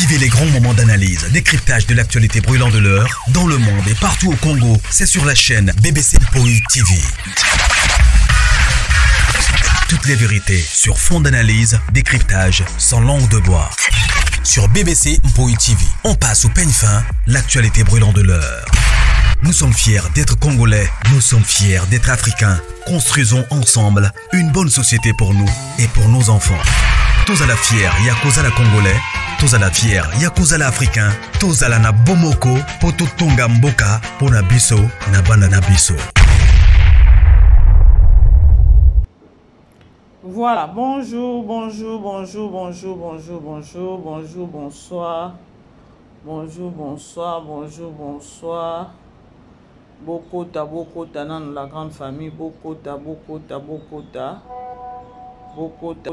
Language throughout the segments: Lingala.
Vivez les grands moments d'analyse, décryptage de l'actualité brûlante de l'heure, dans le monde et partout au Congo. C'est sur la chaîne BBC Mpoï TV. Toutes les vérités sur fond d'analyse, décryptage, sans langue de bois. Sur BBC Mpoï TV, on passe au peigne fin, l'actualité brûlante de l'heure. Nous sommes fiers d'être Congolais, nous sommes fiers d'être Africains. Construisons ensemble une bonne société pour nous et pour nos enfants. Tous à la fière, Yakozala Congolais. Tous à la fière, Yakozala Africain. Tous à la na Bomoko, Poto Tonga Mboka, Pona Biso, Nabana Nabiso. Voilà, bonjour, bonjour, bonjour, bonjour, bonjour, bonjour, bonjour, bonsoir. Bonjour, bonsoir, bonjour, bonsoir. Bokota, Bokota, nan la grande famille. Bokota, Bokota, Bokota. Bokota.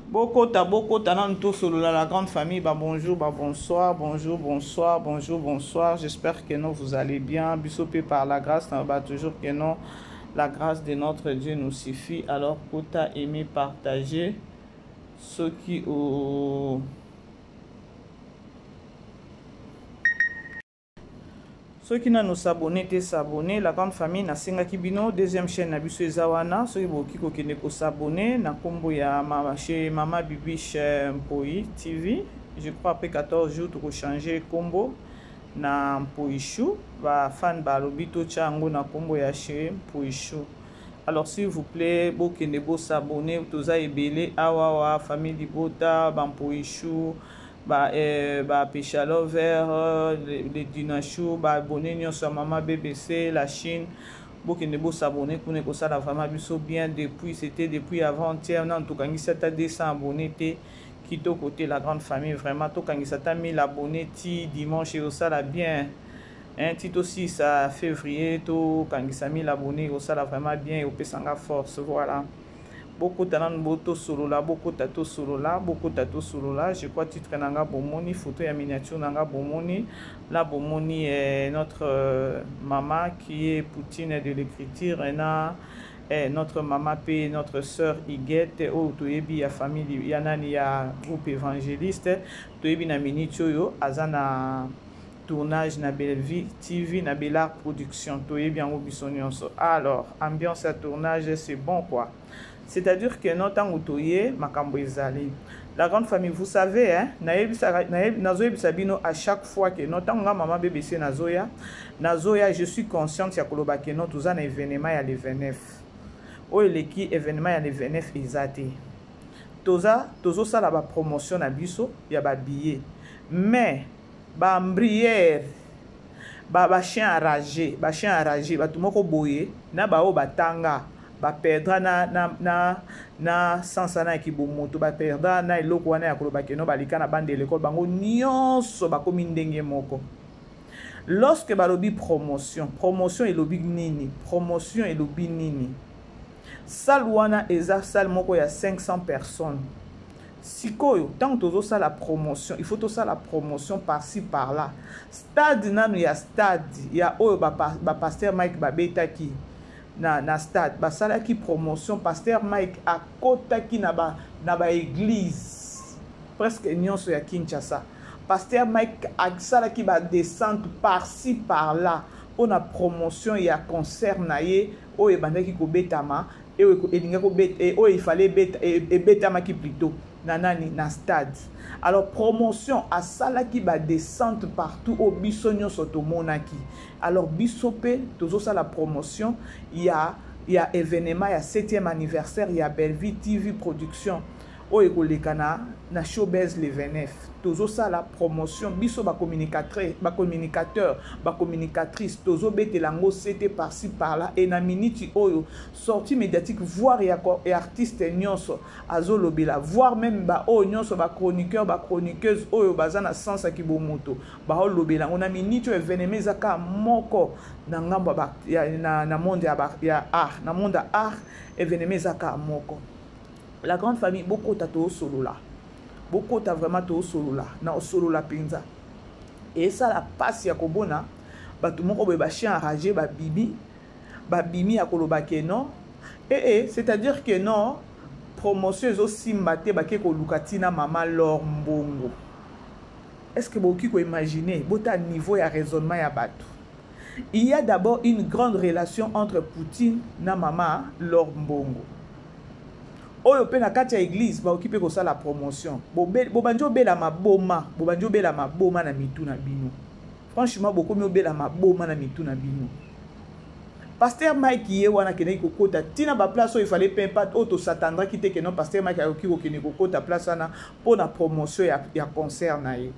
Bokota, Bokota, nan tout solo la grande famille. Bah bonjour, bah bonsoir, bonjour, bonsoir, bonjour, bonsoir. J'espère que non, vous allez bien. Bissopé par la grâce, bah toujours que non. La grâce de notre Dieu nous suffit. Alors, Kota, aimer, partager. Ceux qui ont... Ceux qui n'ont s'abonné, s'abonner. La grande famille, na Senga Kibino, deuxième chaîne, na Biso Ezawana. Ceux qui ont s'abonner, na Kombo ya chez Mama Bibiche Mpoï TV. Je crois après 14 jours, tu peux changer Kombo. Na Mpoïchou, va fan ba lobito chango na Kombo ya chez Mpoïchou. Alors s'il vous plaît, bokende bo s'abonner, toza ebele awawa famille Libota, ba Mpoïchou. Ba Péchalo vers les Dinachou, ba abonné sur Mama BBC, la Chine. Beaucoup de beaux s'abonner pour ne pas ça la vraiment bien depuis, c'était depuis avant-hier, en tout cas, il s'est à 200 abonnés, qui est côté la grande famille, vraiment, tout quand il s'est à 1000 abonnés, dimanche, et ça la bien. Un titre aussi, ça février, tout quand il s'est 1000 abonnés, ça la vraiment bien, et au Pessanga force, voilà. Beaucoup de boto solo là, beaucoup de tato solo là, beaucoup de tato solo là. Je crois titre nanga bomoni, photo et miniature nanga bomoni. La bomoni est notre maman qui est Poutine de l'écriture. Et notre maman et notre sœur Iguette, ou toyebi ya famille, yanani ya groupe évangéliste. Toyebi na miniature azana tournage na Belleville TV na Bellar Production. Toyebi en obisonionso. Alors ambiance à tournage c'est bon quoi. C'est-à-dire que notre autoye makambo ezali. La grande famille, vous savez, hein, à chaque fois que notre maman BBC nazoya, je suis consciente que kolobake no tous un événement ya le 29. O eleki événement ya le 29 ezate. Tozo ça la promotion na biso ya ba billet. Mais ba mbrière ba chien enragé, ba tout moko boye na ba o batanga. Ba perdra na sansana ki bomoto ba perdra na eloko wana ya kolobake no balika na bande l'école bango nyonso ba komi ndenge moko. Lorsque ba lobi promotion et lobi nini, promotion et lobi nini. Salle wana eza salle moko ya 500 personnes. Sikoyo tant tozo ça la promotion, il faut tout ça la promotion par-ci par-là. Stade nanu ya stade ya oyo ba pasteur Mike Babeta ki na stade basala ki promotion pasteur Mike a kota ki na ba église presque nyonso ya Kinshasa. Pasteur Mike a sala ki ba descente par-ci par-là on a promotion ya concert na ye o e bandaki ko betama e o elinga ko bet e o il fallait betama ki plutôt na stade. Alors promotion à sala qui va descendre partout au bisonio soto monaki. Alors bisope toujours ça la promotion, il y a événement, il y a 7e anniversaire, il y a Belleville TV production. O ekolekana na showbiz le 29. Toujours ça la promotion, biso ba communicateur, ba communicatrice, tozo bete lango c'était par-ci par-là et na minute oyo sortie médiatique voir et artiste nyonso azolobela voir même ba o nyonso ba chroniqueur ba chroniqueuse oyo bazana sens ki bomoto ba olobela on a minute événement zaka moko na ngamba ba na monde ya art na monde art événement zaka moko. La grande famille, beaucoup de solo là. Beaucoup de vraiment de solo là. Na solo la pinza. Et ça la passe ya kobona. Ba tout monde ba chien enragé, ba bimi ya kolobake non. C'est-à-dire que non, promotion zo simbate ba ke ko lukatina mama lor mbongo. est-ce que vous pouvez imaginer votre niveau de raisonnement ya bato? Il y a d'abord une grande relation entre Poutine na maman Laure Mbongo. Oyo pe na kati ya église ba occupé ko la promotion. Bo banjo bela maboma, bo banjo bela maboma na mitu na bino. Franchement beaucoup mieux bela maboma na mitu na bino. Pasteur Mike ye wana kene ko kota tina ba place où il fallait pas auto s'attendre qui te que non pasteur Mike a oki ko kene ko kota place na pour la promotion ya concert na ye.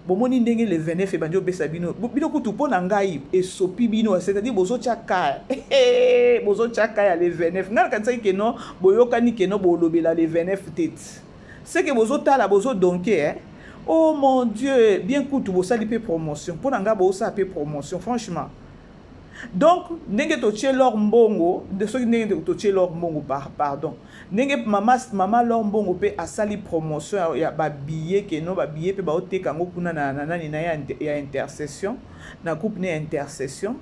Bomoni ndenge le 29 e banjo besa bino bino kutu pona ngai esopi bino, c'est-à-dire bozo chaka bozo chaka ya le 29 ngala kanisa ke non boyokani ke non bolobela le 29 tête, c'est que bozo tala bozo donké oh mon Dieu, bien kutu bosali pe promotion pona nga bosa pe promotion franchement. Donc ndenge to tche Laure Mbongo de ceux ndenge to tche Laure Mbongo pardon ndenge mama Laure Mbongo pe asali promotion ya ba billet ke no ba billet pe ba oteka ngo kuna na nani na ya intercession na groupe ne intercession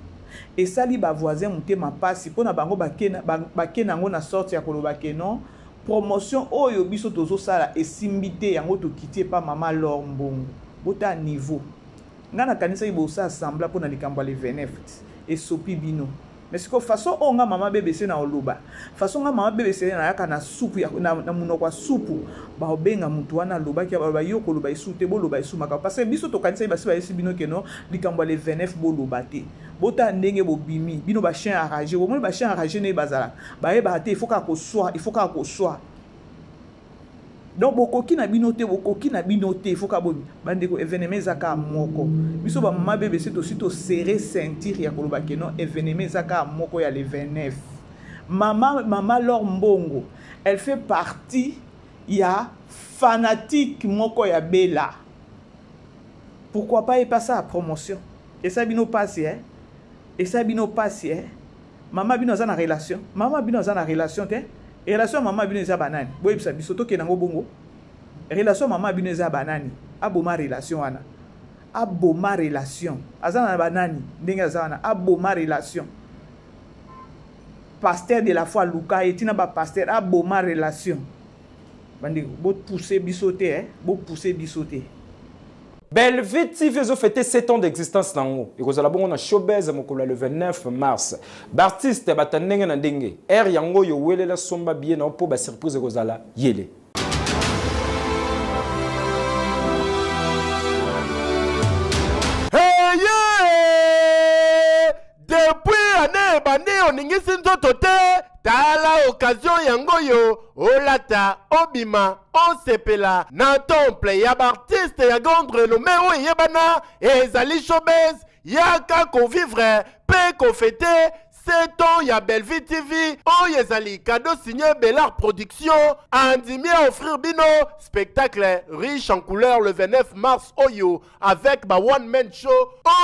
et sali ba voisin mutema pasi pona bango bakena ngo na sorte ya koloba ke non promotion oyo biso tozo sala esimbite yango to quitter pa mama Laure Mbongo bota niveau ngana kanisa ibosa assembla pona likambo le 29 et sopi bino. Mais c'est que façon on a maman bébé c'est na oloba. Façon on a maman bébé c'est na yaka na soupe na munoko soupe. Ba obenga mutu wana loba ki ba yoko loba isute bo loba isumaka parce que biso to kanisa ba si bino ke no likambo le 29 bo loba te. Bota ndenge bo bimi bino ba chien enragé. Bo mo ba chien enragé ne bazala. Ba e ba te il faut ka ko soir, il faut ka ko soir. Donc bokoki na binote il faut ka bo bande ko événement zaka moko biso ba mama bébé c'est aussi to serrer ceinture ya koloba ke non événement zaka moko ya le 29 maman Laure Mbongo elle fait partie ya fanatique moko ya Bella. Pourquoi pas y passer à promotion et ça bino passe et ça bino passe maman bino za na relation te. Relation maman bino eza banani boye bisa bisoto ke nango bongo relation maman bino eza banani aboma relation wana aboma relation azana banani ndenge azana aboma relation pasteur de la foi Luka etina ba pasteur aboma relation bandi bo pousser bisoté bo pousser bisoté. Belleville TV a fêté 7 ans d'existence nango. Et vous allez bon na showbiz mokolo le 29 mars. B'artiste batandenge na ndenge. Er yango yo wele la somba bien na po ba surprise kozala yele. Hey yeah! Depuis année bande oningi sinzoto te. Tala occasion yango yo olata obima osepela na temple ya artiste ya grande renommée o yebana ezali showbiz yaka convivre pe confêter 7 ans ya Belleville TV o yezali cadeau signé Bellard Production andimi à offrir bino spectacle riche en couleurs le 29 mars oyo avec ba one man show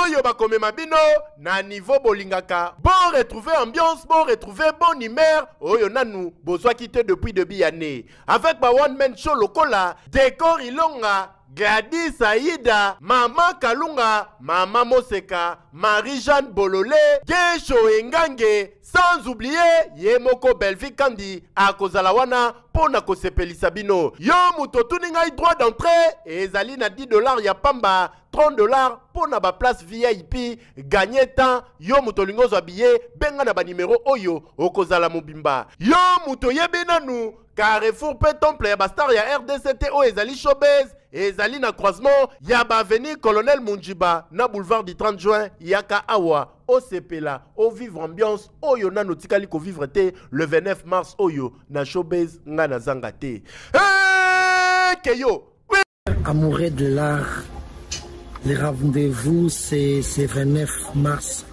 oyo ba komema bino na niveau bolingaka bon retrouver ambiance bon retrouver bon humeur oyo nanu bozwa quitté depuis début année avec ba one man show lokola décor ilonga Gladys Aïda, Maman Kalunga, Maman Moseka, Marie-Jeanne Bololé, Gesho Engange, sans oublier Yemoko Belleville Kandi, à Kozalawana, Pona Kosepeli Sabino. Yo mutotu ninga droit d'entrée, et Zali na $10 ya pamba, $30 pour na ba place VIP, gagner temps, yo mutolingo habillé, benga na ba numéro oyo, okozala mobimba. Yo muto yebenanu, Carrefour pe temple ya bastar ya RDCT o ezali showbiz ezali na croisement ya ba avenue Colonel Munjiba na boulevard du 30 juin yaka awa o sepela o vivre ambiance oyo nano tikali ko vivre te le 29 mars oyo na showbiz nga na zanga te keyo amoureux de l'art. Le rendez-vous c'est 29 mars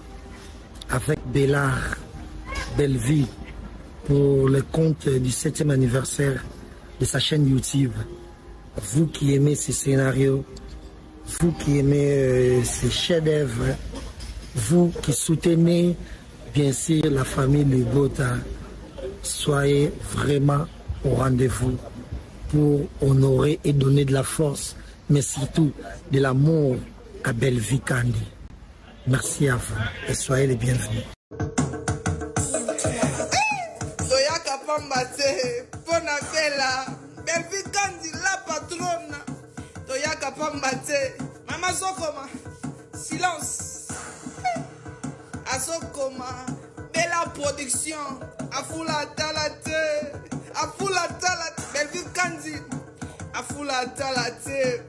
avec Bellard Belleville pour le compte du 7e anniversaire de sa chaîne YouTube. Vous qui aimez ces scénarios, vous qui aimez ces chefs-d'œuvre, vous qui soutenez bien sûr la famille Lebota, soyez vraiment au rendez-vous pour honorer et donner de la force, mais surtout de l'amour à Belleville Kandi. Merci à vous et soyez les bienvenus. Pona Bella, Belleville Kandi la patrouille. Bela Pambate. Maman Zokoma. Silence. Azokoma. Bela Production. Afula Talate. Afula Talate. Belleville Kandi. Afula Talate.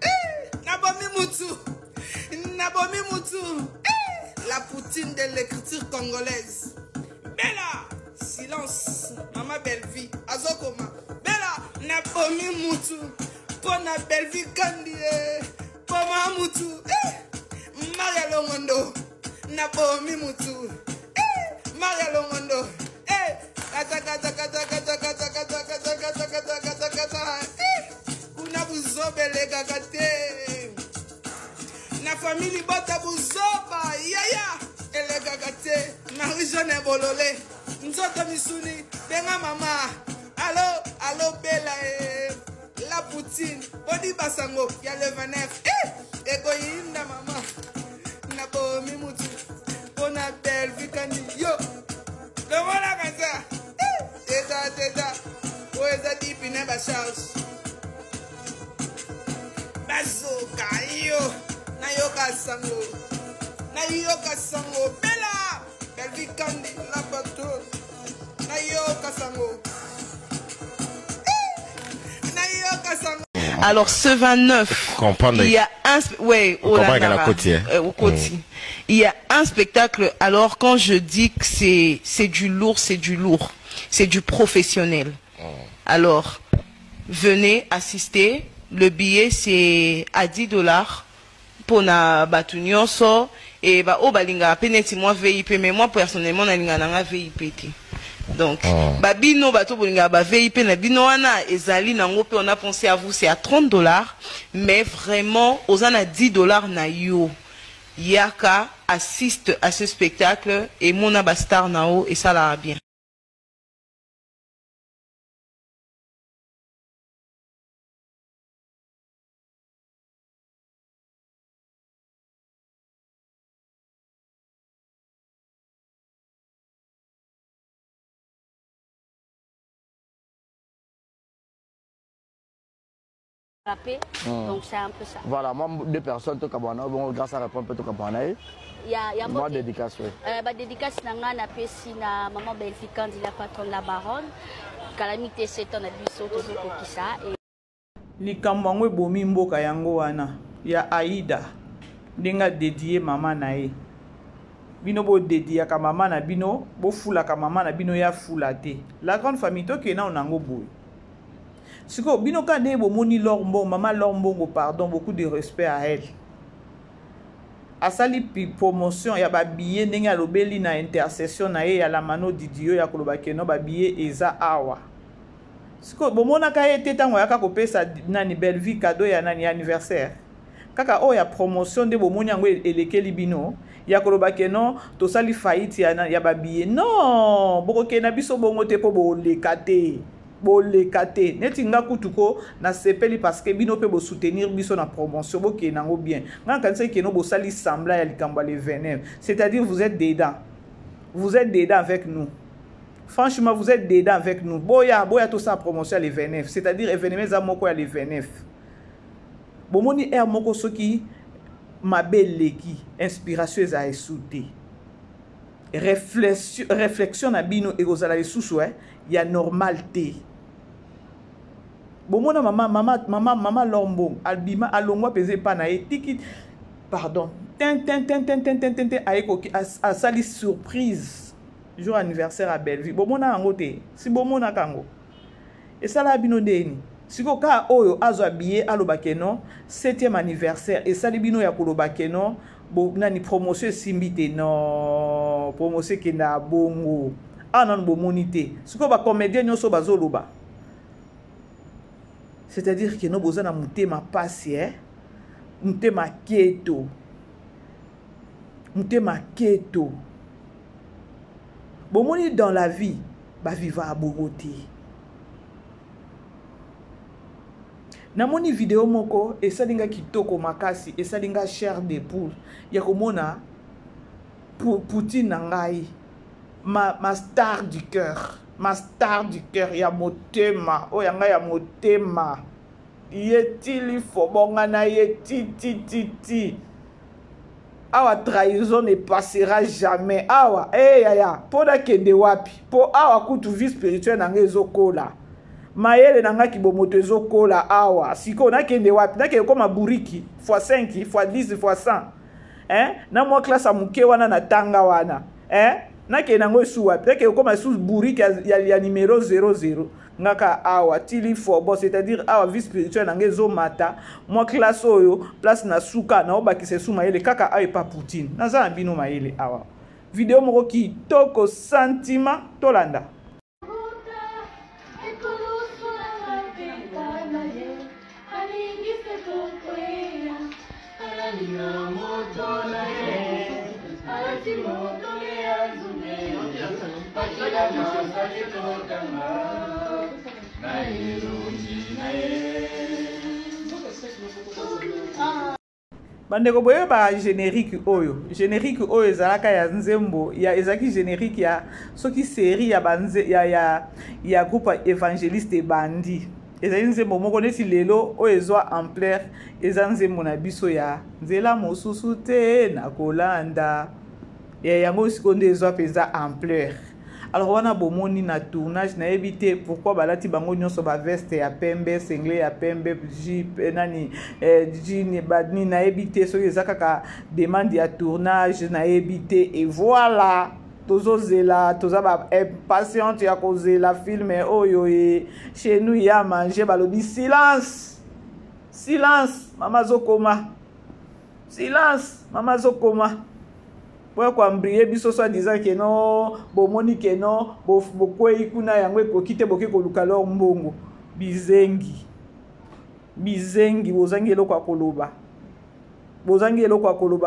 Nabomi Moutou. Nabomi Moutou. La poutine de l'écriture congolaise. Bella. Silence. Maman Belleville. Azokoma. Bella. Nabomi Moutou. Pona Belleville Kandi. Poma Moutou. Maria Longondo. Nabomi Moutou. Maria Longondo. Kuna buzobele gagate. Na famille bota buzoba. Yaya. Ele gagate. Marie-Jeanne Bololé. Nzoto misuni. Benga mama. Allo, allo Bella. La poutine. Body basango. Ya le 29. Egoïna mama. Nabomi Moutou. Pona Belleville Kandi. Yo. Le voilà comme ça. Teta. Où est ça dit pine ba charge? Bazoka yo. Na yoka sango. Bella. Belleville Kandi la bateau. Na yoka sango. Na yoka sango. Alors ce 29, il y a un au côté. Il y a un spectacle. Alors quand je dis que c'est du lourd, c'est du professionnel. Alors venez assister. Le billet c'est à $10 pour na batunyoso et ba obalinga peneti moi VIP, mais moi personnellement na linga na VIP. Donc, babino bato bolinga ba VIP na bino wana ezali nango pe on a pensé à vous, c'est à $30, mais vraiment osana $10 na yo. Yaka assiste à ce spectacle et mon abastar nao et ça l'a bien. Donc c'est un peu ça. Voilà, moi deux personnes tout Kabana, bon grâce à la pompe tout Kabana. Il y a moi dédicace oui. Dédicace nanga na pesi na maman Belleville Kandi la patronne la baronne. Calamité 7 ans na biso tozo kokisa et likambo bomi mboka yango wana ya Aïda ndenga dédié maman nae. Bino bo dédié ka maman na bino, bo fula ka maman na bino ya fulate. La grande famille to ke na onango boy. Siko bino ka ne bo moni lormbo maman lormbo pardon, beaucoup de respect à elle. Asali promotion ya ba billet ndenge alobeli na intercession na ye ya la mano didio ya koloba keno ba billet eza awa. Siko bomona ka ete tango ya ka kopesa nani Belleville cadeau ya nani anniversaire. Kaka o ya promotion de bomoni yango elekeli bino ya koloba keno to sali faillite ya ba billet. Non, boko kena biso bongo te po bo lekate. Bolekate neti nga kutuko na sepeli parce que bino pe bo soutenir biso na promotion bo ke nango bien nga kanisa ke no bo sali sembla ya likamba le 29, c'est-à-dire vous êtes dedans avec nous, franchement vous êtes dedans avec nous. Boya tout ça promotion le 29, c'est-à-dire événement za moko ya le 29 bomoni er moko soki mabeleki inspiration za esouté réflexion na bino ekozala lisusu ya normalité. Bomona mama lombo albima alongwa peze pa na etiki pardon ten aiko a sali surprise jour anniversaire à Belleville. Bomona yango te si bomona kango et ça la bino ndeni siko ka oyo azo billet aloba keno 7e anniversaire et sali bino ya koloba keno bo nani promotion simbite no promotion ke na bongo anan bomoni te siko ba comédien nyonso bazoloba. C'est-à-dire que nous besoin na mutema pasi mutema keto bomoni dans la vie ba viva a bogoti. Namoni vidéo moko esalinga kitoko makasi esalinga chair de poule ya komona Poutine nangai ma star du cœur ya motema o yanga ya motema Yetili fobongana yeti. Awa trahison ne passera jamais. Awa, yaya, po da kende wapi. Po awa kutu vie spirituelle na ngezo kola. Mayele na nga kibomoto ezo kola awa. Siko na kende wapi. Na kende koma buriki. Fois 5, fois 10, fois 100. Na mwa classe a muke wana na tanga wana. Na kende nango esu wapi. Na kende koma esu buriki ya numéro 00. Ngaka awa tili fobo, c'est-à-dire awa vie spirituelle na ngezo mata moi classe oyo place na suka na oba kise suma ele kaka aye pa Poutine naza bino maele awa video moko ki toko sentiment tolanda bandeko boye ba générique oyo ezalaka ya nzembo ya ezaki générique ya soki série ya banze ya groupe évangéliste bandi ezali nzembo moko neti lelo oyo ezwa ampleur eza nzembo na biso ya nzela mosusu te na kolanda yango siko nde ezwa peza ampleur. Alors wana bomoni na tournage na ebité pourquoi balati bango nyonso ba veste ya pembe single ya pembe jeep nani jean badni na ebité so ezaka ka demande ya tournage na ebité et voilà tozozela toza ba impatiente ya kozela film oyo chez nous ya manger balobi silence mama zokoma pour quoi mbrier biso soit disant que non bomoni que non bokwei kuna yango ekokite boke koluka lor mbongo bizengi bozangi eloko akoloba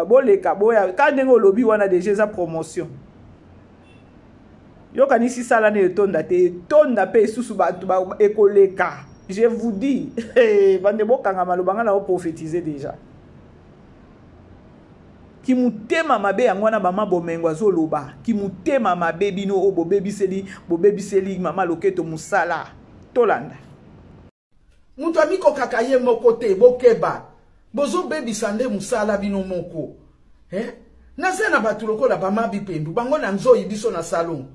boleka boya ka ndenge olobi wana déjà za promotion yo kanisi sala ne tonda pe susu batu ba ekoleka je vous dis bande bokanga malobanga na prophétiser déjà ki mutema mabe yango na mama bomengo azoloba ki mutema mabe bino o bobebiseli mama loketo musala tolanda mutu amiko kakaye moko te bokeba bozo bebisa nde musala bino moko naza na batu lokola bama bipendu bango na nzoyi biso na salon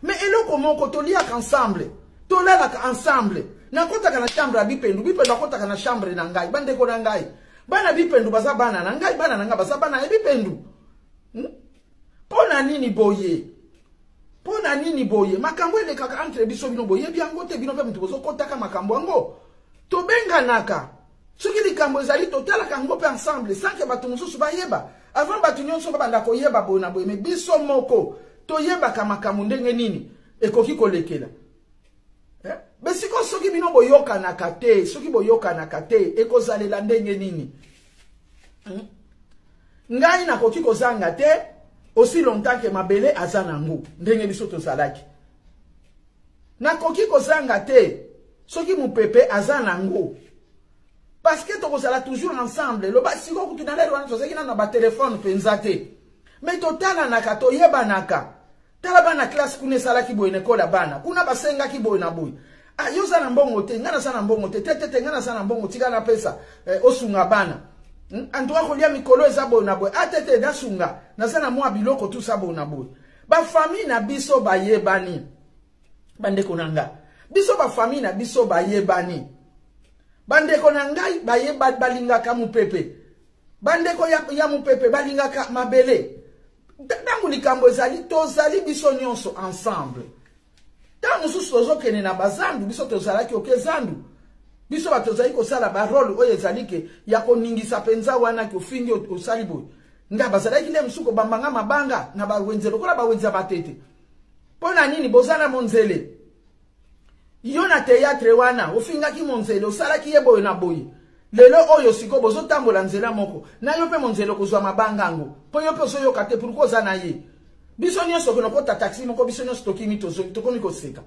mais eloko moko toliaka ensemble tolalaka ensemble nakotaka na chambre ya bipendu akotaka na chambre na ngai bandeko na ngai bana bipendu baza bana na ngai bana na nga baza bana ya bipendu pona nini boye makambo elekaka entre biso bino boye biango te bino pe mutu bozo kotaka makambo ango tobenganaka soki likambo ezali totalaka ngo pe ensemble sans que batu mosusu bayeba avant batu nyonso babanda koyeba boye na boye me biso moko toyebaka makambo ndenge nini ekoki kolekela besiko soki bino boyokanaka te ekozalela ndenge nini ngai nakoki kozanga te aussi longtemps que mabele aza nango ndenge biso tozalaki nakoki kozanga te soki mupepe aza nango parce que tokozala toujours ensemble loba siko kutu na lelo wana tozaki na ba téléphone penza te mais totalanaka toyebanaka tala bana classe kuna esalaki boye nekola bana kuna basengaki boye na boye yo za na mbongo te ngana za na mbongo te tete ngana za na mbongo tika na pesa osunga bana antoa kolia mikolo eza boye na boye atete da sunga na za na mwa biloko tout ça boye na boye ba famille na biso bayebani bandeko nanga biso ba famille na biso bayebani bandeko na ngai bayeba balingaka mupepe bandeko ya mupepe balingaka mabele dangu likambo ezali tozali biso nyonso ensemble. Tant nous sommes que na bazandu biso tozalaki okezandu biso batozali ko sala ba role oyo ezalike ya koningisa penza wana ko fingi osalibo nga bazalaki le msuko bambanga mabanga na bawenze lokola bawenza batete pona nini bozana monzele yo na théâtre wana ofingaki monzele osalaki yebo na boyi lelo oyo siko bozo tambola nzela moko na yo pe monzele kozwa mabanga ngo po yo pe so yo kate pour ko zana ye biso nyonso kono kota taxi moko biso nyonso tokimi tokoni koseka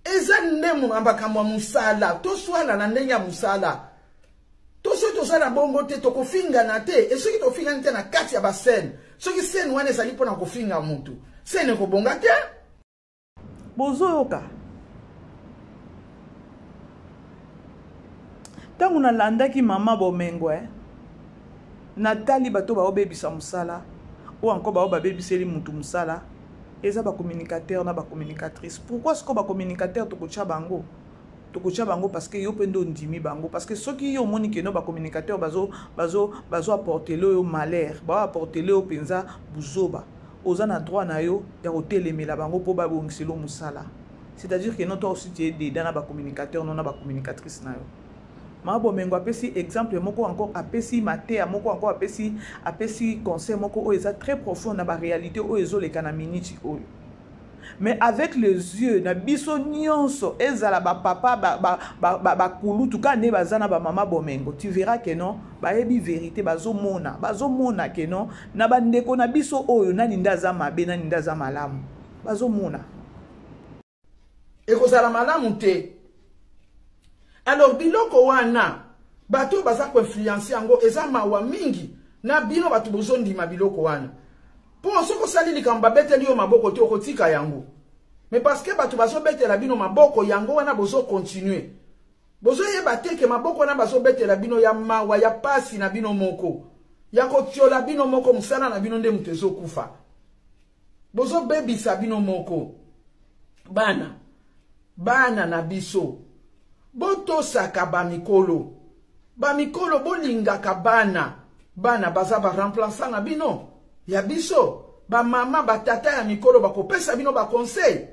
eza ndemu ambakamwa musala toswana na ndenge ya musala toso tosala bongo te tokofinga na te esoki tofinga nte na kati ya basene soki sene wana ezali mpona kofinga mutu sene kobonga te bozoyoka Tango na landaki mama bomengo natali bato ba obebisa musala ou encore ba obebiseli mutu musala eza ba communicateur na ba communicatrice. Pourquoi est-ce que ba communicateur to kocha bango? To kocha bango parce que yo pendo ndimi bango parce que ceux qui yo moni que no ba communicateur bazo apporter le malheur, ba apporter le penza buzoba. Oza na droit na yo ya hotelemela bango po ba bongiselo musala. C'est-à-dire que non toi aussi tu es dedans na ba communicateur non na ba communicatrice na yo. Mabo mengo apesi exemple moko encore apesi maté moko encore apesi conseil moko o eza très profond na ba réalité o ezo le kana minute o. Mais avec les yeux na biso nyonso ezala ba papa ba kulu tuka ne bazana ba mama bomengo tu verras que non ba yebi vérité bazo mona que non na ba ndeko na biso oyo nani ndaza mabe nani ndaza malamu bazo mona ekozala malamu te. Alors biloko wana bato baza ko influencer yango eza mawa mingi na bino bato bozondima biloko wana po soko sali likamba beteli yo maboko te okotika yango mais parce que bato bazo betela bino maboko yango wana bozo continuer bozo yeba te ke maboko wana bazo betela bino ya mawa ya pasi na bino moko ya kotiola bino moko musana na bino nde mutezo kufa bozo bebisa bino moko bana na biso boto saka bamikolo bolingaka bana baza ba remplaçant na bino ya biso ba mama batata ya mikolo bakopesa bino ba conseil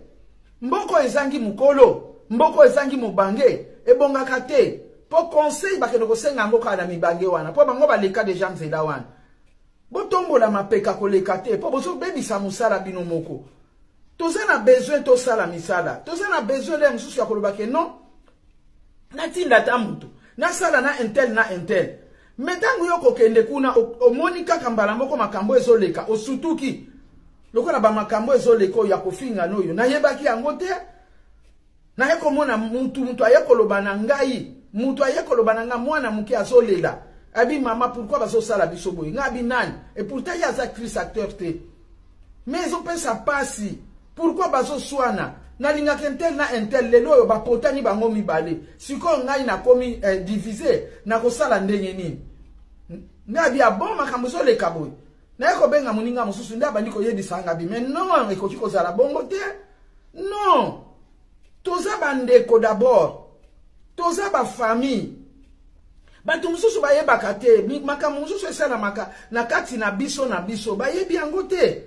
mboko ezangi mukolo mboko ezangi mubange ebongaka te po conseil bakeno kosenga ngo kana mibange wana po bango baleka deja nzela wana botombola mapeka koleka te po bozo bebisa musala bino moko toza na besoin to sala misala toza na besoin le mususu ya koloba ke non natinda tamutu nasala na intel metangu yoko kende kuna omoni kaka mbala moko makambo ezoleka osutuki lokola ba makambo ezoleka ya kofinga noyo nayebaki yango te naye komona mutu ayekoloba na ngai mutu ayekoloba na nga mwana muke azolela abi mama pourquoi bazosala biso boye ngabi nani et pourtant ya za actrice acteur te mais ils ont pensé pasi pourquoi bazoswana nalinga kentel na intel lelo yo bapotani bango mibale siko ngai na komi diviser na kosala ndenge nini ngabi abon makambo so le kaboy na yako benga muninga mususu ndaba ndiko yedisanga bi mais non ekoki kozala bongo te non toza bandeko d'abord toza ba famille bato mususu bayebaka te makambo mususu esala maka na kati na biso bayebi yango te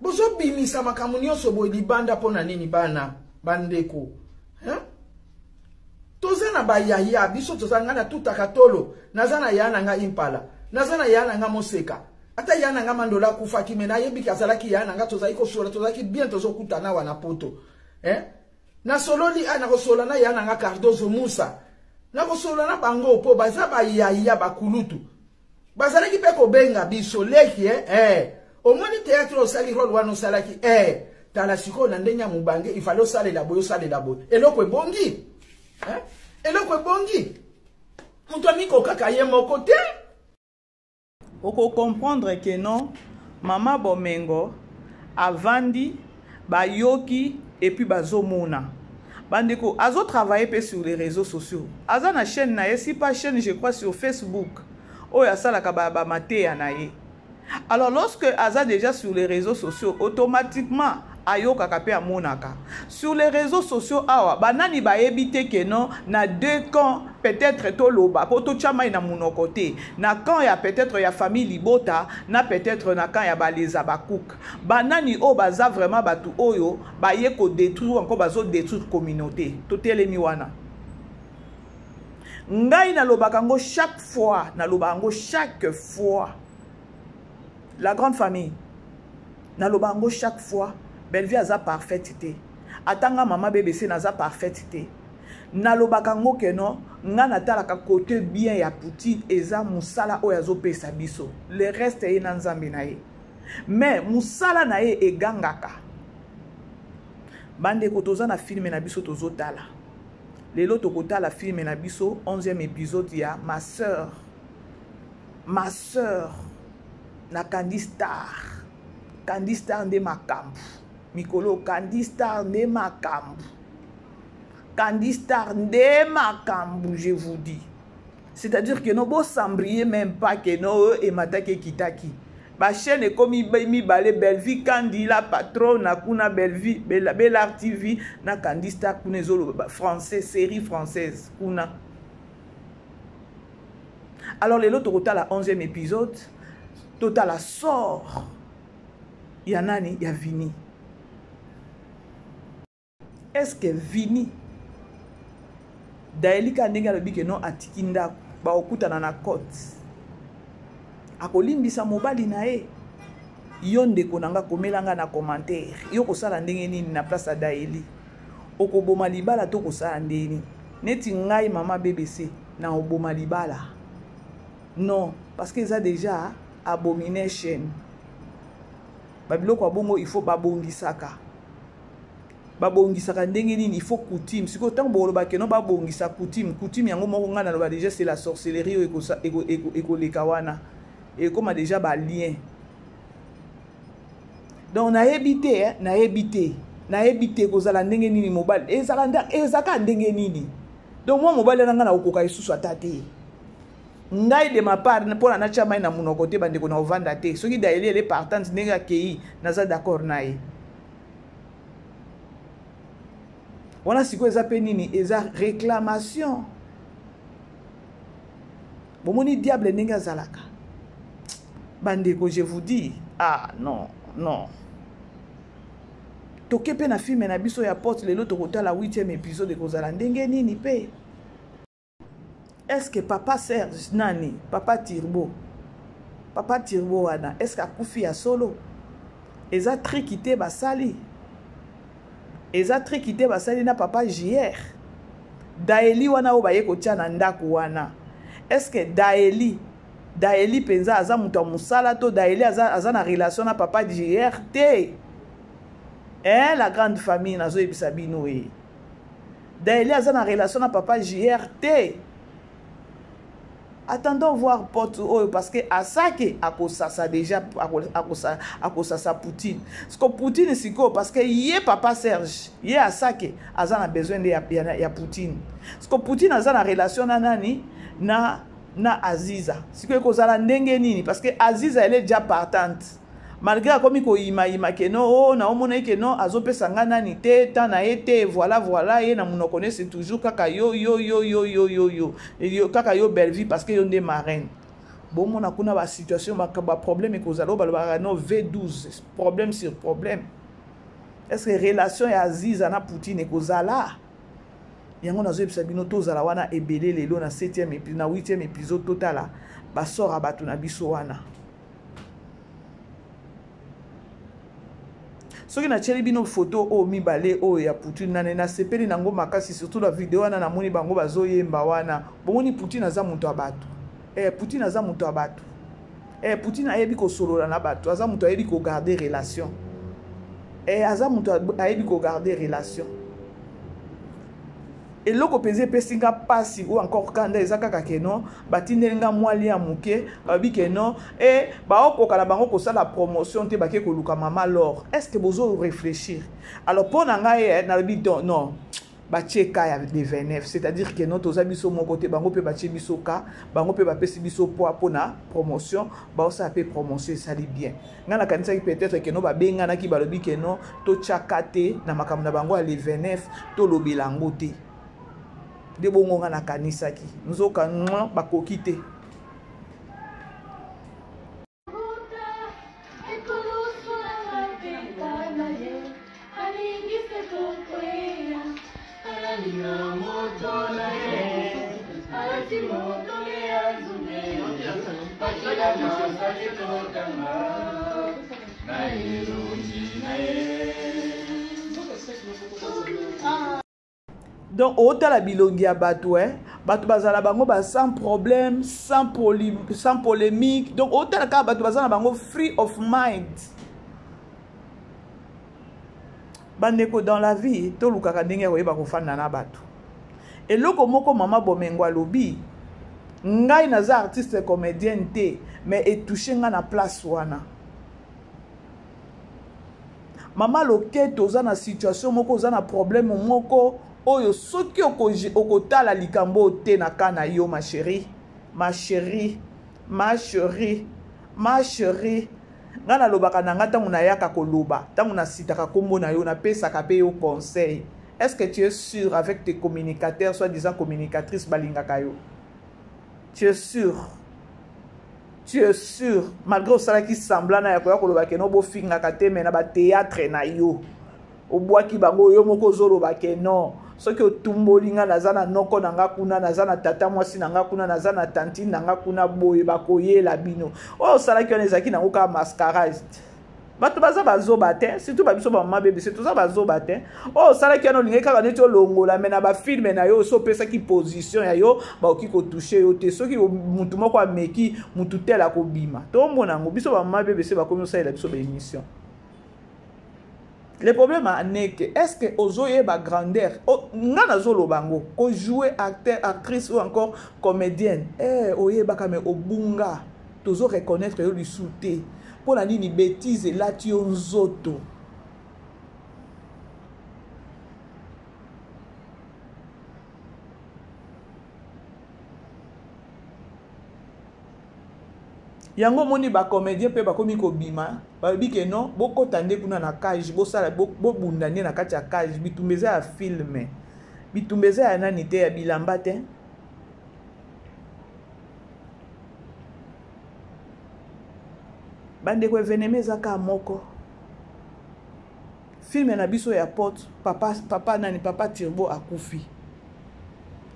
bozo bimisa makambo nyonso boye libanda pona nini bana bandeko toza na bayaya biso toza nga na tutaka tolo naza na yana nga impala naza na yana nga moseka ata yana nga mandola kufaki mena yebi kazalaki yana nga toza iko sola toza ki bien tozo kutana wana poto na sololi na kosola na yana nga Cardozo Musa na kosola na bango po baza bayaya bakulutu bazalaki pe ko benga biso leki omoni théâtre osali rôle wana osalaki tala siko na ndenya mubange ifalo osalela boye eloko ebongi mutu amiko kaka ye moko te oko comprendre que non mama bomengo avandi bayoki et puis bazomona bandeko azo travailler pe sur les réseaux sociaux aza na chaîne na ye si pas chaîne je crois sur Facebook oyo asalaka ba mateya na ye. Alors lorsque Aza déjà sur les réseaux sociaux, automatiquement ayoka kape amonaka. Sur les réseaux sociaux awa banani ba ebite que non na deux camps peut-être to loba poto chama ina munokote. Na camp ya peut-être ya famille libota na peut-être na camp ya baleza bakouk. Banani o baza vraiment batu oyo ba yeko détruire encore bazo détruire communauté. Totelemi wana. Ngai na lobaka ngo chaque fois la grande famille na lobango chaque fois Belleville aza parfaite. Atanga mama BBC naza parfaite. Na lobakango ke no nga natalaka côté bien ya petit eza musala oyo azopesa biso. Le reste est na nzambe na ye. Mais musala na ye egangaka. Bande ko toza na film na biso tozotala. Lelo tokotala film na biso 11e épisode ya ma sœur na Candy Star nde makambu mikolo Candy Star nde makambu Candy Star nde makambu, je vous dis. C'est-à-dire que nous ne s'embriez même pas que nous et matake kitaki. Ma chaîne est comme mi balé Belleville Candy la patron na kuna Belleville Bellart TV na Candy Star kuna zolo français série française kuna. Alors les autres total à 11e épisode total à sort. Il y a nani, il y a Vini. Est-ce que Vini Daeli Kandinga le bike non atikinda ba okuta na côte akolimbisa mobali na ye yonde konanga komelanga na commentaire yo kosala ndenge nini na place ya Daeli okoboma libala to kosala ndeni neti ngai mama BBC na oboma libala non parce que ça déjà abomination babiloko abongo il faut babongisaka babongisaka ndenge nini il faut coutume siko tant boloba ke no babongisa coutume yango moko ngana loba déjà c'est la sorcellerie eko lekawana et comme déjà ba lien donc na habité kozala ndenge nini mobile ezaka ndenge nini donc moi mobile na ngana okoka isusu atate ngai de ma part pour na chama na munoko te bande ko na ovanda te soki Daeli elle est partante ndenge akei naza d'accord nae. On a si quoi ça nini eza réclamation. Bon moni diable nenga zalaka. Bandeko je vous dis ah non. Tokepe na film na biso ya porte le loto kota la 8e épisode de kozala ndenge nini pe. Est-ce que papa Serge nani, papa Turbo wana, est-ce que akufi ya solo? Eza trikité basali. Eza trikité basali na papa JR. Daeli wana obaye kotia na ndako wana. Est-ce que Daeli penza aza mutu musala to Daeli aza na relation na papa JR te? La grande famille nazo ebisa bino e. Daeli aza na relation na papa JR te? Attendons voir porte parce que Asake akosasa déjà akosasa Poutine. Parce que Poutine c'est quoi parce que yé papa Serge, yé Asake azana besoin de ya Poutine. Parce que Poutine azana relation na nani na Aziza. C'est que kozala ndenge nini parce que Aziza elle est déjà partante. Malgré comme ko ima ke no na omona ke no azopesa ngana ni te tana ete voilà et na muno connaît c'est toujours kaka yo kaka yo Belleville parce que yo ndé marraine bon mona kuna ba situation ba problème ko zalo ba no V12 problème sur problème. Est-ce que relation ya Aziza na Poutine ko zala yango nazo ebisa bino to zala wana ebele lelo na 7e épisode na 8e épisode totala ba sora batu na biso wana. Soki na tsheli bino photo o mibale o ya Poutine na sepeli nango makasi surtout la vidéo wana na moni bango bazoyemba wana bomoni Poutine aza mutu abatu Poutine aza mutu abatu Poutine ayebi ko solola na batu aza mutu ayebi ko garder relation aza mutu ayebi ko garder relation et loko peze pesinga pasi ou encore kanda ezaka kakeno batindelinga mwali ya muke bikeno ba okoka na bango ko sala promotion te bake ko luka mama lor. Est-ce que bozo réfléchir alors pour nanga na bi non ba cheka ya de 29 c'est-à-dire que non toza biso mon côté bango pe ba che biso ka bango pe ba pesi biso po na promotion ba osa pe promotion ça dit bien ngana kanisa ki peut-être que no ba benga na ki balobi que non to chakate na makambo na bango ya le 29 to lobelango te de bongo na kanisa ki nzoka nwa bakoki te. Donc autant la bilongi ya bato bato bazala bango ba sans problème sans polémique donc autant la bato bazala bango free of mind. Bandeko dans la vie to lukaka ndenge ko yeba ko fanda na bato et loko moko mama Bomengo lobi ngai naza artiste comédien te mais et touché nga na place wana mama loketo oza na situation moko oza na problème moko oyo soki okotala likambo te na kana yo ma chérie, ma chérie, ma chérie, ma chérie. Ngana lobaka na ngata muna yaka koloba, tangu na sitaka kombo na yo na pesaka pe yo conseil. Est-ce que tu es sûr avec tes communicateurs, soi-disant communicatrices balingaka yo? Tu es sûr? Tu es sûr? Malgré au salaire qui semblant na yakoya koloba ke no bo finga kate mena ba théâtre na yo. O bois ki bango yo moko zolo ba ke non. Soki o tumbolinga nazana noko nanga kuna nazana tata mwasi nanga kuna nazana tanti nanga kuna boye bakoye la bino. O salaire qui on ezaki na oka mascarade. Bato baza bazoba te, surtout babiso ba mama bébé, c'est tout ça bazoba te. Oh, sala ki ano linge kaka neti longola mena ba film na yo so pesa ki position ya yo, ba oki ko toucher yo te. Soki mutu moko ameki, mutu tela ko bima. To mona ngo biso ba mama bébé se ba komi ça ela biso ba émission. Le problème est que est-ce que ozoye ba grandeur, ngana zolo bango, ko jouer acteur, actrice ou encore comédienne. Oye ba kame obunga, tozo reconnaître yo li souté. Pour la nini bêtise là tu on zoto. Yango moni ba comédien pe ba komi ko bima ba bi ke non boko tande kuna na cage bo sala bo bundane na kati ya cage bitumbeza ya film bitumbeza ya nani te ya bilamba te. Bande ko eveneme zaka moko film na biso ya porte papa nani papa Turbo akufi.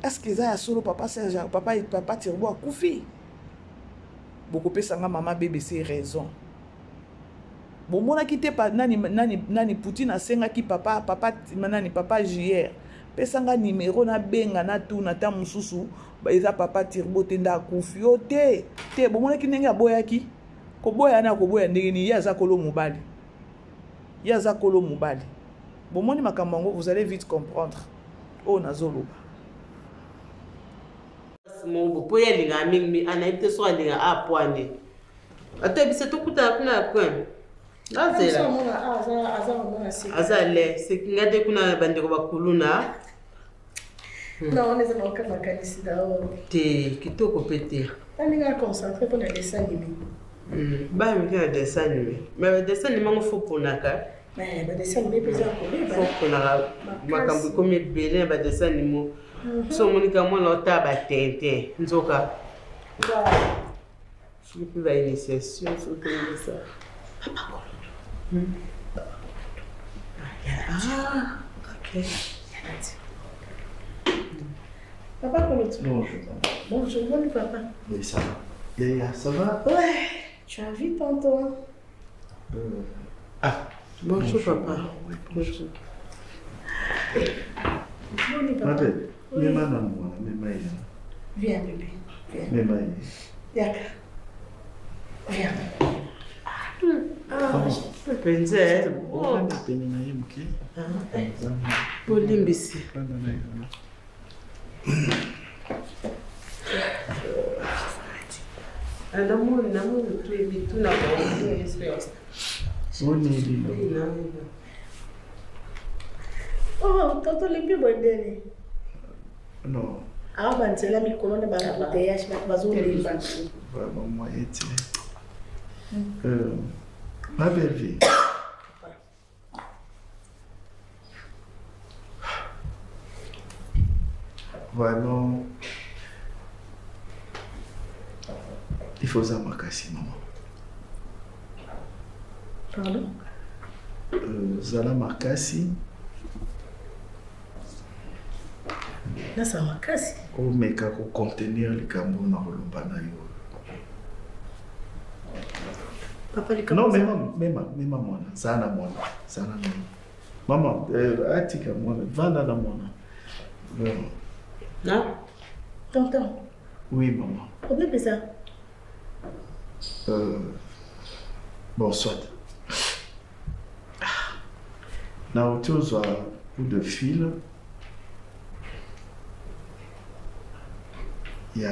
Est-ce que ça ya solo papa Serge papa Turbo akufi? Beaucoup pesa nga mama bébé c'est raison. Bon mona kité pa nani Poutine asenga ki papa nani papa JR. Pesa nga numéro na benga na tout na ta mususu ba eza papa Turbo tenda akufi o te bon mona kinenga boyaki. Koboya na koboya ndenge ni yaza kolo mobali. Yaza kolo mobali. Bon moni makambango vous allez vite comprendre. Oh nazolo. Mon beau ya linga mingi anaite so linga apwane. Ate bise to kuta kuna kwen. Azela. Azale sekingade kuna bandeko bakuluna. Non, on est dans le cas de la canisse d'or. Te kitoko pété. On est concentré pour le dessin animé. Bah, mais il y a des dessins animés. Mais les dessins animés, il faut pour naka. Mais les dessins animés, il faut pour naka. Ma cambi comme belé, les dessins animés. So monika moi l'autre ba tente. Nzoka. Je ne peux pas initiation, faut que ça. Ah, ok. Papa, comment tu vas? Bonjour. Bonjour, bon papa. Oui, ça va. Yaya, ça va? Ouais, tu as vu tantôt. Ah, bonjour papa. Oui, bonjour. Bon papa. Ma belle, viens bébé, viens. Mema. Yaka. Viens. Penze. Oh, peni na ye muke. Polimbisi. Namu tu ebitu na kwa experience. Oni lilo. Oh, toto limpi bondele. Non. Ah, banzela mikolo na bambouteillage bazolimba. Vraiment moi ete. Ma belle vie. Vraiment, il faut ça makasi maman. Pardon? Zala makasi. Là ça makasi. O meka ko contenir le kambo na kolomba na yo. Papa le kambo. Non, même mwana, sana mwana, sana mwana. Maman, atika mwana, vanda na mwana. Non? Tonton. Oui, maman. Problème ça? Bon, soit. Na autour soit coup de fil. Il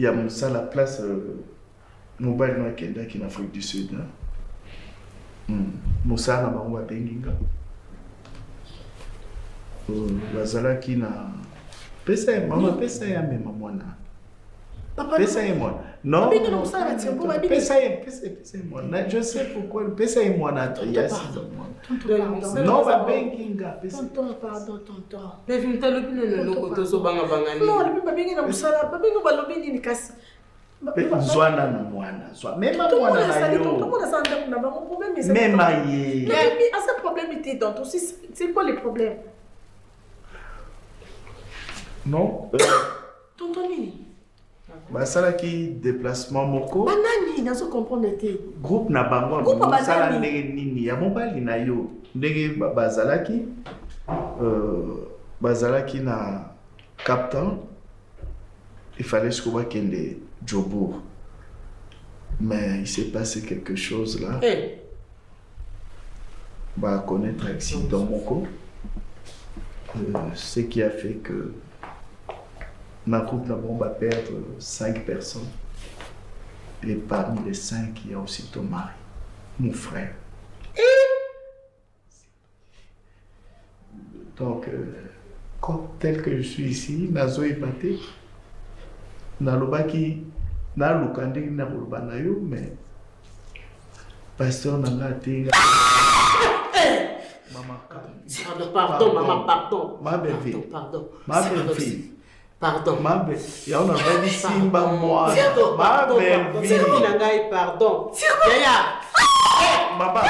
y a ça la place mobile no Kenya qui en Afrique du Sud. Moussa na bango benginga. bazalaki na pesa mama pesa ya mema mwana pesa ya mwana non pesa ya mwana je sais pourquoi pesa ya mwana ya 6 ans non ba banking pesa tonton Devine lobine le loko to so banga banga ni non le babengi na musala babengi ba lobini ni kasi Zwana na mwana zwa mema mwana na yo tout le monde a ça na bango problème mais mema ye mais à ce problème était dans tout c'est quoi les problèmes non tonton nini basala ki déplacement moko banani nazo comprendre te groupe na bango basala ndenge nini ya mobali na yo ndenge bazalaki na captain il fallait que je kende Djobour mais il s'est passé quelque chose là bah connaître accident moko ce qui a fait que ma groupe va perdre 5 personnes. Et parmi les 5, il y a aussi ton mari, mon frère. Donc, tel que je suis ici, Nazo Epate, Nalobaki, Nalukandi, Narubanayo, mais pasteur Nangati. Pardon, maman, pardon. Ma belle-fille. Pardon. Ma belle-fille. Pardon. Ma belle. Il y a une belle simba moi. Ma belle-fille. Pardon. Yaya. Maman.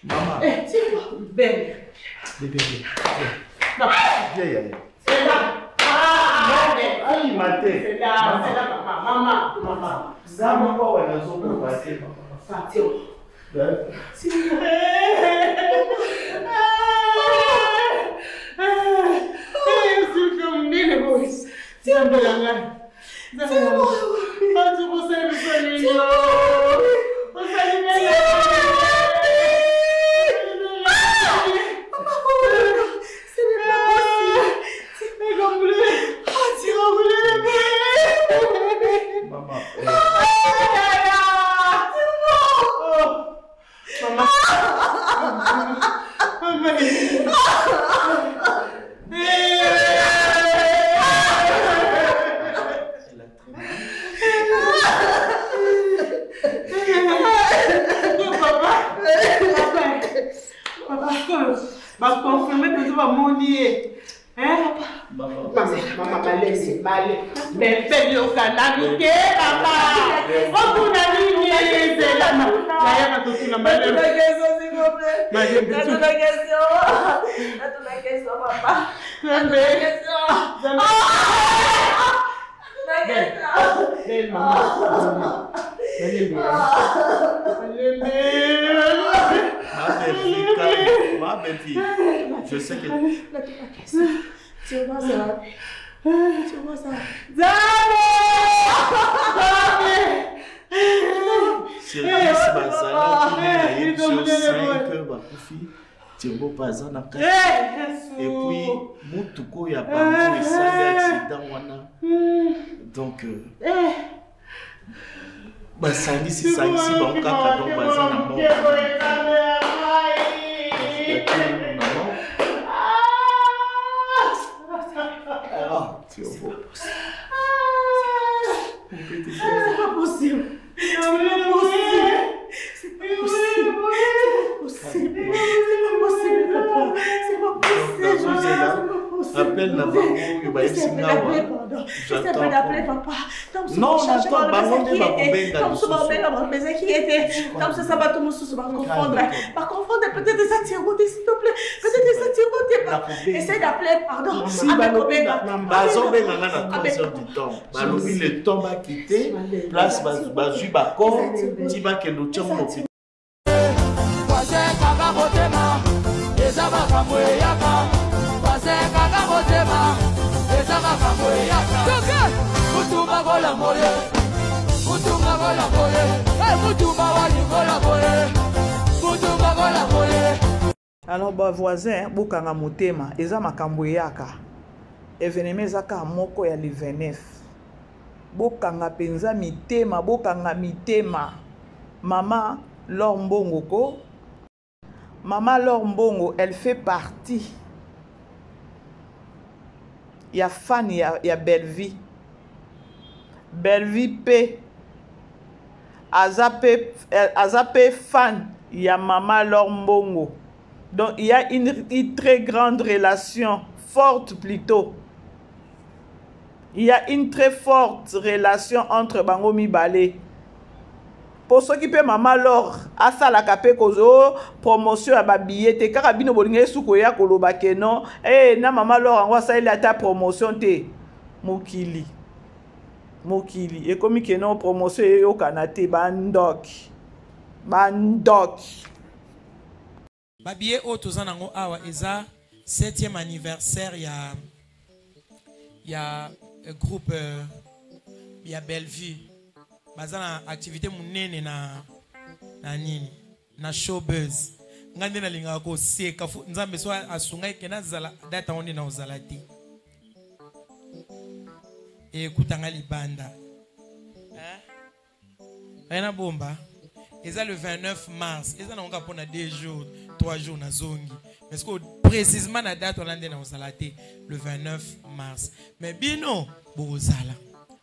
Maman. C'est bon. Belle. Bébé. Viens. C'est là. Aïe, maté. C'est là, maman. Ça m'a pas ouais, la zone pour passer. Ma belle-fille, je sais que... Tu vois ça. Service bazala qui est sur 5 bakufi Thiergo Pazan na kati et puis mutuko ya bango esali accident wana donc basangisi bango kaka donc baza na mort c'est pas possible. Appelle la bango, il va essayer d'appeler papa. Non, attends, bango ne va pas confondre, peut-être ça tire route, s'il te plaît. Peut-être ça tire route. Essaye d'appeler, pardon. Si bazo benga na 3 heures du temps. Balobi le temps va quitter, place bazu bako, ti ba ke lotia mon hôpital. Alors ba voisin bokanga motema eza makambo yaka événement ezaka moko ya le 29 bokanga penza mitema, bokanga mitema. Maman Laure Mbongo ko. Maman Laure Mbongo, elle fait partie. Il y a fan, il y a Belle Vie. Belle Vie P. Azapé fan, il y a Maman Laure Mbongo. Donc il y a une très grande relation, forte plutôt. Il y a une très forte relation entre Bango Mibale. Pour ceux qui peuvent Maman Laure, à ça la capé kozo promotion à babillet te karabino bolinge sukoya kolobake non na Maman Laure en ça il a ta promotion te mokili et comme que non promotion yo kanate bandok babillet otozana ngo awa eza 7e anniversaire ya groupe ya Belle Vie. Bazana activité munene na nini na showbiz ngande na linga ko seka nzambe so asunga ikena zala data onde na uzalati kutanga libanda ena bomba eza le 29 mars eza na onga pona 2 jours 3 jours na zongi mais que précisément na date onde na uzalati le 29 mars mais bino bozala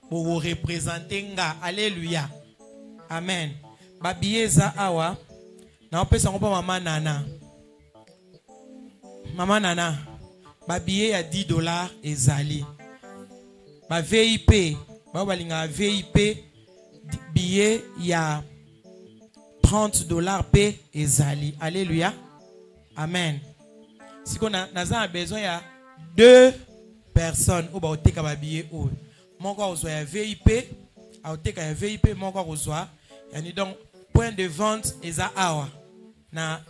pour représenter nga. Alléluia. Amen. Babiye za awa. Na opesa ngopa mama nana. Mama nana. Babiye ya $10 ezali. Ba VIP. Ba balinga VIP. Billet ya $30 pe ezali. Alléluia. Amen. Si qu'on a besoin ya 2 personnes ou ba oteka babiye ou. Mon corps reçoit un VIP, à côté un VIP, mon corps reçoit. Et donc, point de vente est à Awa. Na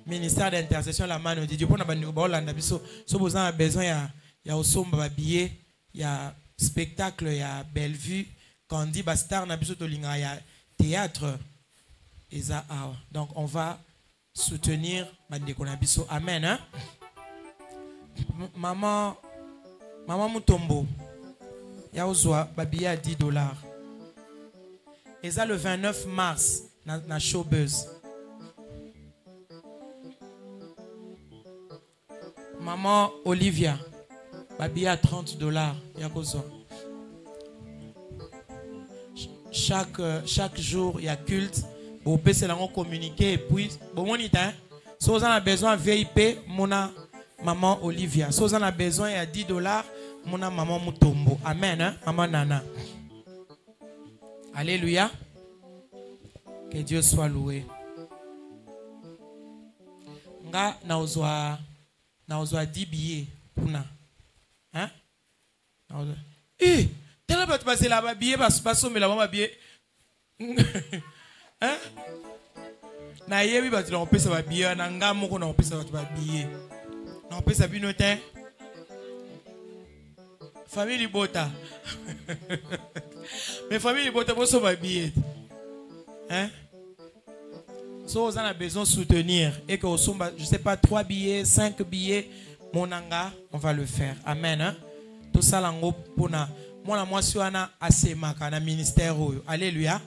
ministère d'intercession, la mano de Dieu. Pour nous, besoin a besoin, il y a aussi un billet, il y a spectacle, il y a Belle Vue. Quand on dit Bastar, il y a théâtre, est à Awa. Donc, on va soutenir Bandeko. Amen. Hein? Maman Mutombo. Yaouzwa, babia $10. Et ça le 29 mars, na showbiz. Maman Olivia, babia $30. Yakouzwa. Chaque jour, il y a culte. Vous pouvez se communiquer et puis, bon, on y est. Si vous avez besoin de VIP, mona maman Olivia. Si vous avez besoin, il y a $10. Mona maman Mutombo. Amen. Hein? Maman Nana. Alléluia. Que Dieu soit loué. Nga na uzwa 10 billets puna. Hein? Tela bat passer là billet baso mais là billet. Hein? Na yebi bat la pesa ba billet na nga moko na pesa ba billet. Na pesa binotin. Famille Bota. Mais famille Bota, vous avez billet. Hein? Si vous avez besoin de soutenir et que vous avez, je ne sais pas, 3 billets, 5 billets, mon anga, on va le faire. Amen. Hein? Tout ça, l'ango, pour moi, je suis à ministère. Alléluia.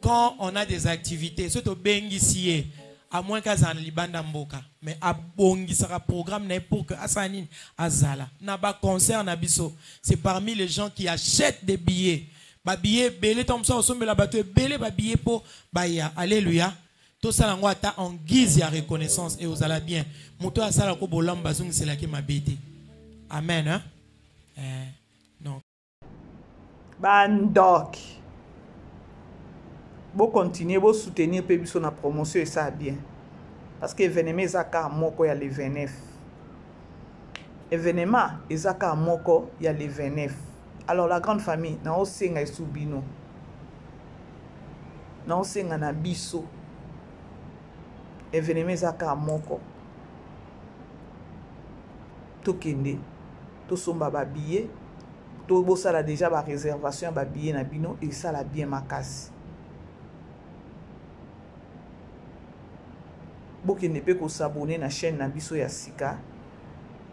Quand on a des activités, surtout Bengissier, à moins qu'à Zan Libanda Mboka, mais à Bongi sera programme n'est pour que Asanin Azala. Naba concert Nabiso. C'est parmi les gens qui achètent des billets. Ba billet belé tom ça au la bateau belé ba billet pour baya. Alléluia. Tout ça l'ango ata en guise de reconnaissance et aux ala bien. Moto asala ko bolam bazung c'est là qui m'a bêté. Amen hein. Non. Bandok. Bon continuer, bon soutenir pe biso na promotion et ça bien. Parce que événement ezaka moko ya le 29. Événement ezaka moko ya le 29. Alors la grande famille na osenga esubino. Na osenga na biso. Événement ezaka moko. Tokende. To somba ba billet. To bosala déjà ba réservation ba billet na bino et ça la bien makasi. Bokende pe ko s'abonner na chaîne na biso ya sika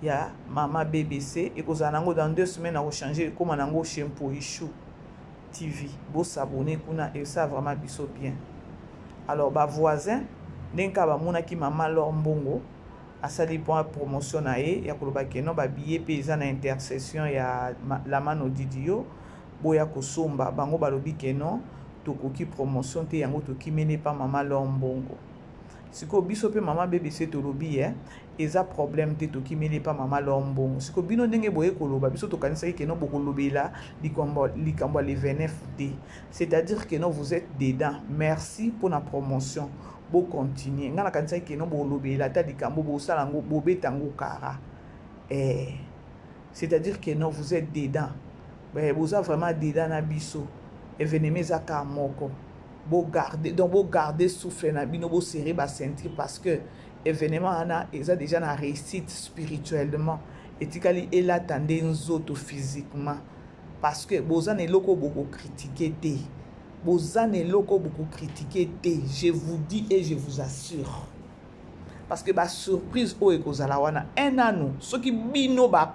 ya Mama BBC et ko zanango dans 2 semaines na changer comme nango shampoo issue TV. Bo s'abonner kuna et ça vraiment biso bien. Alors ba voisin nenka ba mona ki mama Laure Mbongo asali pour promotion na ye ya koloba keno ba billet paysan na intercession ya la mano Didio boya kosomba bango balobi keno tokoki promotion te yango toki mene pa mama Laure Mbongo. Siko biso pe mama BBC tolobi eza problème te toki mene pa mama Laure Mbongo. Siko bino ndenge boye koloba biso tokanisa keno bokolobela likambo le 29 d. C'est-à-dire que non vous êtes dedans. Merci pour la promotion. Bo continuer. Ngana kanisa keno bolobela ta likambo bo salango bo betango kara. C'est-à-dire que non vous êtes dedans. Vous êtes vraiment dedans na biso. Événement zaka moko. Bo garder souffle na bino bo serrer ba ceinture parce que événement ana eza déjà na réussite spirituellement etikali ela tande nzoto physiquement parce que bozane loko beaucoup critiquer te bozane loko beaucoup critiquer te je vous dis et je vous assure parce que ba surprise o ekozala wana un ano soki bino ba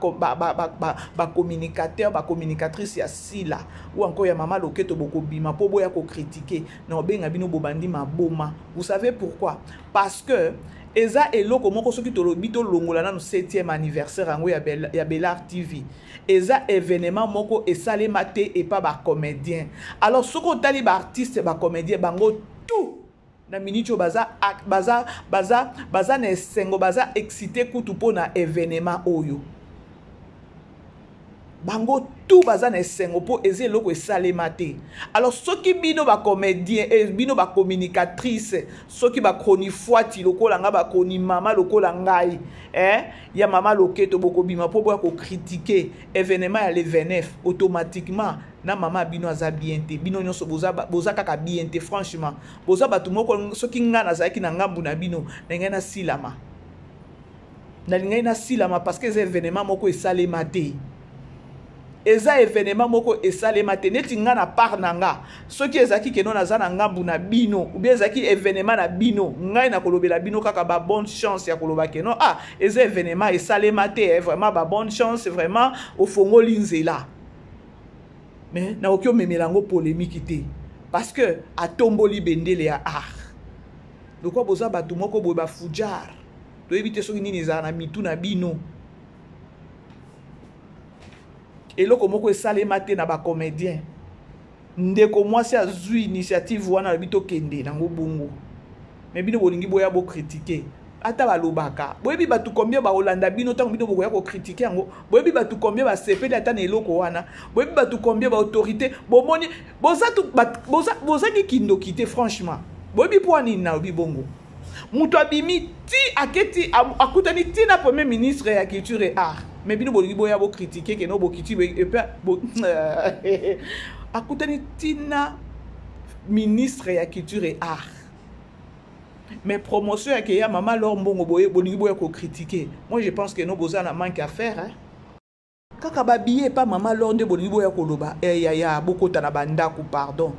communicateur ba communicatrice ya sila ou encore ya mama loketo boko bima po boya ko critiquer na benga bino bobandi maboma. Vous savez pourquoi? Parce que eza eloko moko soki tolobi to longola na no 7e anniversaire yango ya Bellar TV eza événement moko esalema te et pas ba comédien. Alors soko tali ba artiste ba comédien bango tout na minute baza na sengo baza excité kutu po na événement oyo bango tout baza na sengo po eze loko esalema te. Alors soki bino ba comédien bino ba communicatrice soki ba chronifoiti lokola nga ba koni mama lokola ngai ya mama loketo boko bima po boya ko critiquer événement ya le 29 automatiquement na mama bino aza bien te bino nyonso boza kaka bien te franchement boza batu moko soki nga nazaki na ngambu na bino na ngai na silama parce que ces événements moko esalema te. Eza événement moko esalema te neti nga na part nanga soki ezaki keno naza na ngambu na bino ou bien ezaki événement na bino ngai na kolobela bino kaka ba bonne chance ya koloba keno eza événement esalema te vraiment ba bonne chance vraiment au fongoli nzela mais na okyo memelango polémique te parce que atomboli bendele ya art lokwa boza batu moko boye ba fujar to ebite soki nini ezala na mitu na bino. Et là, comme on sale maté na ba comédien, ndeko mwasi azui initiative wana bito kende na ngobungu. Mais bino bolingi boya bo critiquer. Ata ba lobaka. Boyebi batu combien ba Holanda bino tango bino boya ko critiquer ngo. Boyebi batu combien ba sepeli ata na eloko wana. Boyebi batu combien ba autorité. Bomoni boza ki kindo kité franchement. Boyebi poani na obi bongo. Muto abimi ti aketi akutani ti na premier ministre ya culture et art. Mais bino bolingi boya bo critiquer que no bo kiti et akutani tina ministre ya culture et art. Mais promotion ya ke ya mama Laure Mbongo boye bolingi boya ko critiquer. Moi je pense que no boza na manque à faire kaka ba billet pas mama Laure de bolingi boya ko loba ya bokota na bandako pardon.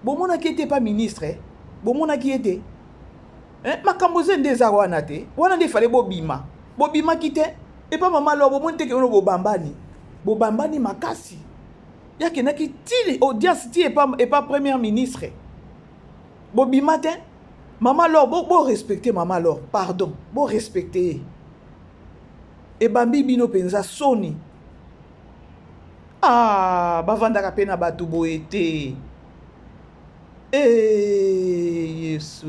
Bomona ki était pas ministre bomona ki était makambo zende za wana te wana nde fallait bobima kite. Et pas maman Laure monte que ono bobambani makasi ya kenaki tili audience ti et pas premier ministre bobima te maman Laure bo respecter maman Laure pardon bo respecter et bambi bino penza soni bavandaka pe na batu boete yesu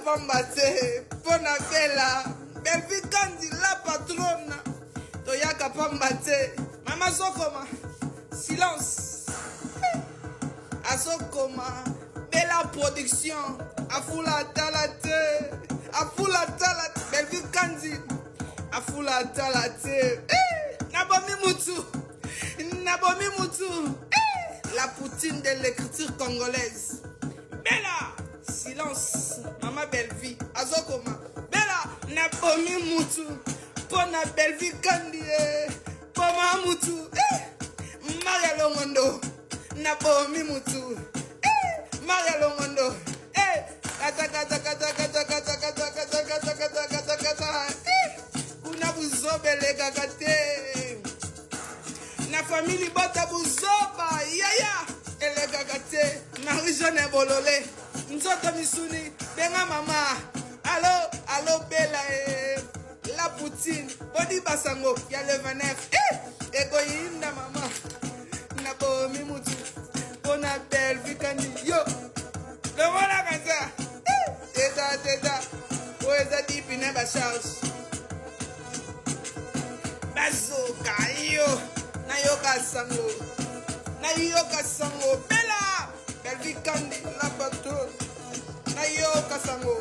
Pambate, pona bella, Belvi Kandi la patrona. Toyaka pambate, mama Zokoma, silence. Azokoma, bella production, afula talate, Belvi Kandi, afula talate. Nabomi Mutu, la poutine de l'écriture congolaise. Bella. Silence, maman Belvi, Azokoma, Bella, Nabomi Mutu, Pona Belvi Kandi, Poma Mutu, Maria Longondo, Nabomi Mutu, Maria Longondo, kata, Kuna buzoba. famille bota buzoba yaya elegaka te marie-jeanne bolole nzoto misuni benga mama allo bela la poutine bodi basango ya le 29 egoyinda mama na bomi mutu ona belle vikandi yo demona kanza teta oeza dipi ne ba charge bazoka yo na yoka sango bela belle vikandi la bateau na yoka sango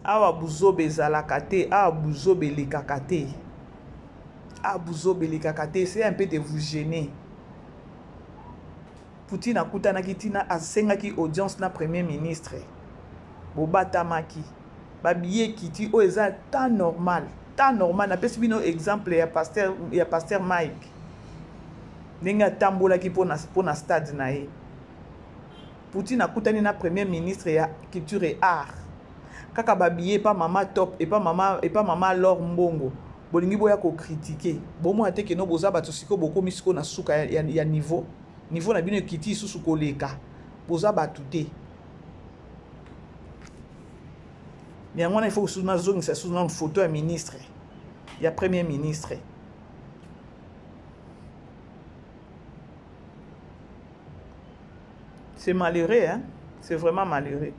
awa buzobe ezalaka te awa buzobe elekaka te c'est un peu de vous gêner. Poutine akutanaki tina asengaki audience na premier ministre bobatamaki babiye kiti o eza temps normal na pesi bino exemple ya pasteur Mike ndenge atambolaki pona stade na ye. Poutine akutani na premier ministre ya culture et art kaka babiye pa mama top et pas mama Laure Mbongo bolingi boya ko critiquer bomo ate ke no boza bato siko boko misiko na suka ya niveau na bino kiti susu koleka boza bato te yango na il faut sous na zone ça sous na photo ya ministre ya premier ministre. C'est malheureux, hein? C'est vraiment malheureux.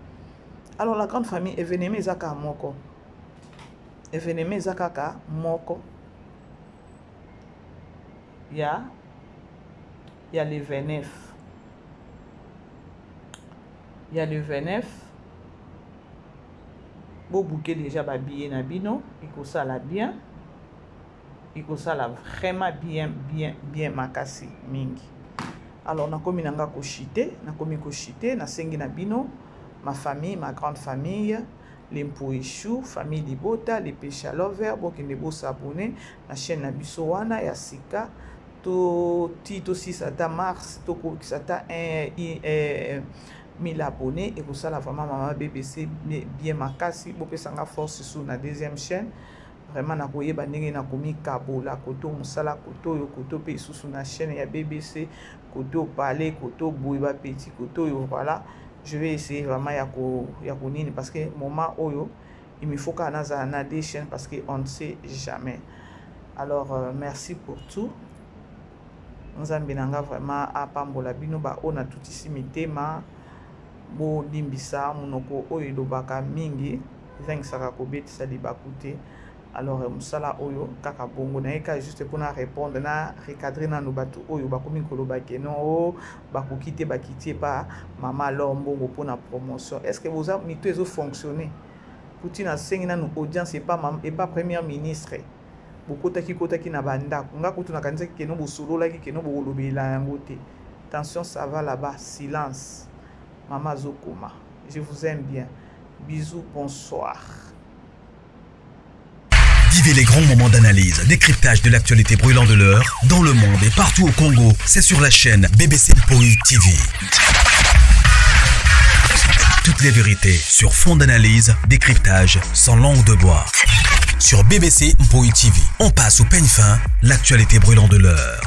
Alors la grande famille événement ezaka moko. Événement ezaka moko. Il y a le 29. Il y a le 29. Beau bouquet déjà ba billet na bino, il ça la bien. Il ça la vraiment bien makasi mingi. Alors nakomi nanga ko chité, na sengi na bino, ma famille, ma grande famille, les Mpoichou, famille Libota, les Péchalover, bokende bo s'abonner na chaîne na biso wana ya sika to tito 6 ata mars to ko kisata 1000 abonnés et pour ça la vraiment maman BBC bien makasi bopesanga force sur na deuxième chaîne. Vraiment na koyeba ndenge na komi kabola koto musala koto yo koto pe susu na chaîne ya BBC koto parler koto boyeba petit koto yo voilà. Je vais essayer vraiment ya ko nini parce que moment oyo il me faut qu'on a des chaînes parce que on ne sait jamais. Alors merci pour tout. Nzambe nanga vraiment apambola bino ba ona tutisi mitema bo limbisa monoko oyo lobaka mingi zangisaka kobetisa libakute. Alors musala oyo kaka bongo na eka juste pour na répondre na recadrer na nobatu oyo bakomi koloba keno bakokite bakiti pa mama Lombongo pour na promotion. Est-ce que vous avez mito ezo fonctionner? Poutine a sengi na audience et pas premier ministre. Kotaki na banda nga kutu na kanisa keno bo solo la keno bo lobela yango te. Attention, ça va là-bas, silence. Mama Zokoma, je vous aime bien. Bisous, bonsoir. Vivez les grands moments d'analyse, décryptage de l'actualité brûlante de l'heure, dans le monde et partout au Congo. C'est sur la chaîne BBC Mpoï TV. Toutes les vérités sur fond d'analyse, décryptage sans langue de bois. Sur BBC Mpoï TV, on passe au peigne fin, l'actualité brûlante de l'heure.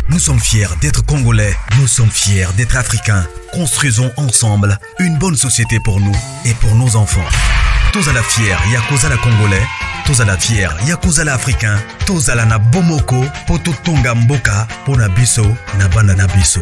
Nous sommes fiers d'être Congolais, nous sommes fiers d'être Africains. Construisons ensemble une bonne société pour nous et pour nos enfants. Tous à la fière, Yakoza la Congolais. Tous à la fière, Yakoza la Africain. Tous à la na Bomoko, Poto Tonga Mboka, Pona Biso, na Banda na Biso.